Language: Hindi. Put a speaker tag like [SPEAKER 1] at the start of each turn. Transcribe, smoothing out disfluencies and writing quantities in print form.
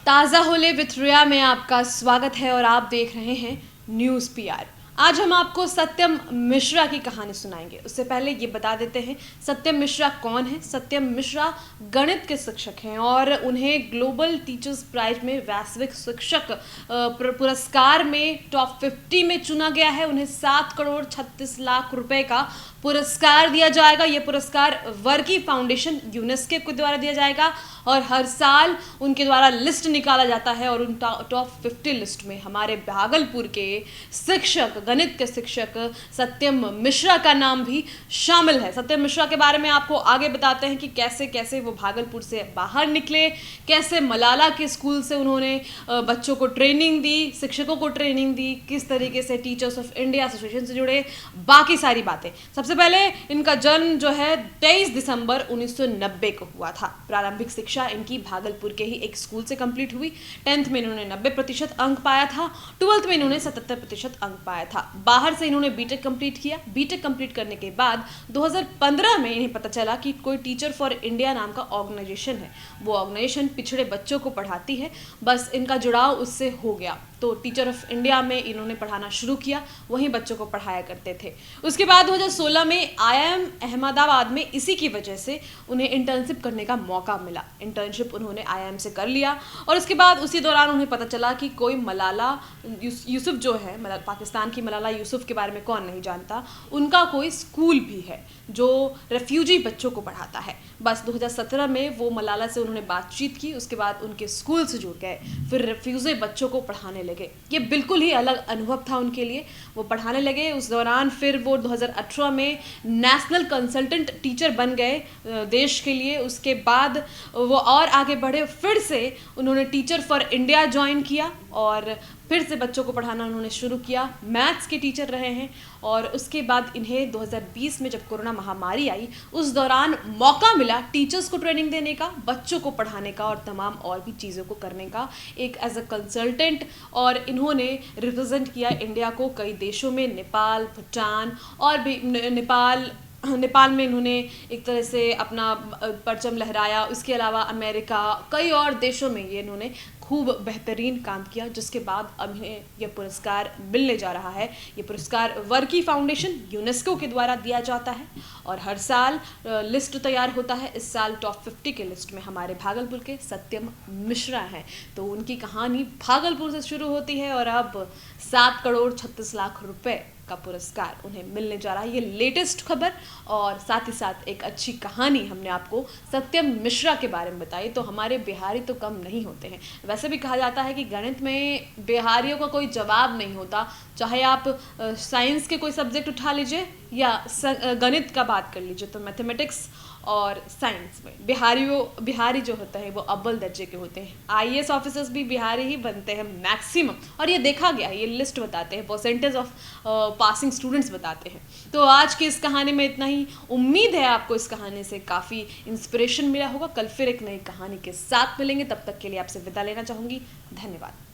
[SPEAKER 1] ताज़ा होले विथ रिया में आपका स्वागत है और आप देख रहे हैं न्यूज़ पीआर। आज हम आपको सत्यम मिश्रा की कहानी सुनाएंगे। उससे पहले ये बता देते हैं सत्यम मिश्रा कौन है। सत्यम मिश्रा गणित के शिक्षक हैं और उन्हें ग्लोबल टीचर्स प्राइज में वैश्विक शिक्षक पुरस्कार में टॉप 50 में चुना गया है। उन्हें 7 करोड़ 36 लाख रुपए का पुरस्कार दिया जाएगा। ये पुरस्कार वर्की फाउंडेशन यूनेस्को के द्वारा दिया जाएगा और हर साल उनके द्वारा लिस्ट निकाला जाता है और उन टॉप 50 लिस्ट में हमारे भागलपुर के शिक्षक, गणित के शिक्षक सत्यम मिश्रा का नाम भी शामिल है। सत्यम मिश्रा के बारे में आपको आगे बताते हैं कि कैसे कैसे वो भागलपुर से बाहर निकले, कैसे मलाला के स्कूल से उन्होंने बच्चों को ट्रेनिंग दी, शिक्षकों को ट्रेनिंग दी, किस तरीके से टीचर्स ऑफ इंडिया एसोसिएशन से जुड़े, बाकी सारी बातें। सबसे पहले इनका जन्म जो है 23 दिसंबर 1990 को हुआ था। प्रारंभिक शिक्षा इनकी भागलपुर के ही एक स्कूल से कंप्लीट हुई। 10th में इन्होंने 90% अंक पाया था। 12th में इन्होंने 77% अंक पाया था। बाहर से इन्होंने बीटेक कंप्लीट किया। बीटेक कंप्लीट करने के बाद 2015 में इन्हें पता चला कि कोई टीचर फॉर इंडिया नाम का ऑर्गेनाइजेशन है। वो ऑर्गेनाइजेशन पिछड़े बच्चों को पढ़ाती है। बस इनका जुड़ाव उससे हो गया तो टीचर ऑफ इंडिया में इन्होंने पढ़ाना शुरू किया, वहीं बच्चों को पढ़ाया करते थे। उसके बाद 2016 में IIM अहमदाबाद में इसी की वजह से उन्हें इंटर्नशिप करने का मौका मिला। इंटर्नशिप उन्होंने IIM से कर लिया और उसके बाद उसी दौरान उन्हें पता चला कि कोई मलाला यूसुफ जो है, पाकिस्तान की मलाला यूसुफ के बारे में कौन नहीं जानता, उनका कोई स्कूल भी है जो रेफ्यूजी बच्चों को पढ़ाता है। बस 2017 में वो मलाला से उन्होंने बातचीत की, उसके बाद उनके स्कूल से जुड़ गए, फिर रेफ्यूजी बच्चों को पढ़ाने लगे। ये बिल्कुल ही अलग अनुभव था उनके लिए। वो पढ़ाने लगे। उस दौरान फिर वो 2018 में नेशनल कंसल्टेंट टीचर बन गए देश के लिए। उसके बाद वो और आगे बढ़े, फिर से उन्होंने टीचर फॉर इंडिया ज्वाइन किया और फिर से बच्चों को पढ़ाना उन्होंने शुरू किया। मैथ्स के टीचर रहे हैं और उसके बाद इन्हें 2020 में जब कोरोना महामारी आई, उस दौरान मौका मिला टीचर्स को ट्रेनिंग देने का, बच्चों को पढ़ाने का और तमाम और भी चीज़ों को करने का, एक एज अ कंसल्टेंट। और इन्होंने रिप्रेजेंट किया इंडिया को कई देशों में, नेपाल, भूटान और भी नेपाल में इन्होंने एक तरह से अपना परचम लहराया। उसके अलावा अमेरिका, कई और देशों में ये इन्होंने खूब बेहतरीन काम किया, जिसके बाद अब इन्हें यह पुरस्कार मिलने जा रहा है। ये पुरस्कार वर्की फाउंडेशन यूनेस्को के द्वारा दिया जाता है और हर साल लिस्ट तैयार होता है। इस साल टॉप 50 के लिस्ट में हमारे भागलपुर के सत्यम मिश्रा हैं। तो उनकी कहानी भागलपुर से शुरू होती है और अब 7 करोड़ 36 लाख रुपए का पुरस्कार उन्हें मिलने जा रहा है। ये लेटेस्ट खबर और साथ ही साथ एक अच्छी कहानी हमने आपको सत्यम मिश्रा के बारे में बताई। तो हमारे बिहारी तो कम नहीं होते हैं। वैसे भी कहा जाता है कि गणित में बिहारियों का कोई जवाब नहीं होता। चाहे आप साइंस के कोई सब्जेक्ट उठा लीजिए या गणित का बात कर लीजिए, तो मैथमेटिक्स और साइंस में बिहारी जो होते हैं वो अव्वल दर्जे के होते हैं। IAS ऑफिसर्स भी बिहारी ही बनते हैं मैक्सिमम, और ये देखा गया है। ये लिस्ट बताते हैं, परसेंटेज ऑफ पासिंग स्टूडेंट्स बताते हैं। तो आज की इस कहानी में इतना ही। उम्मीद है आपको इस कहानी से काफ़ी इंस्पिरेशन मिला होगा। कल फिर एक नई कहानी के साथ मिलेंगे। तब तक के लिए आपसे विदा लेना चाहूँगी। धन्यवाद।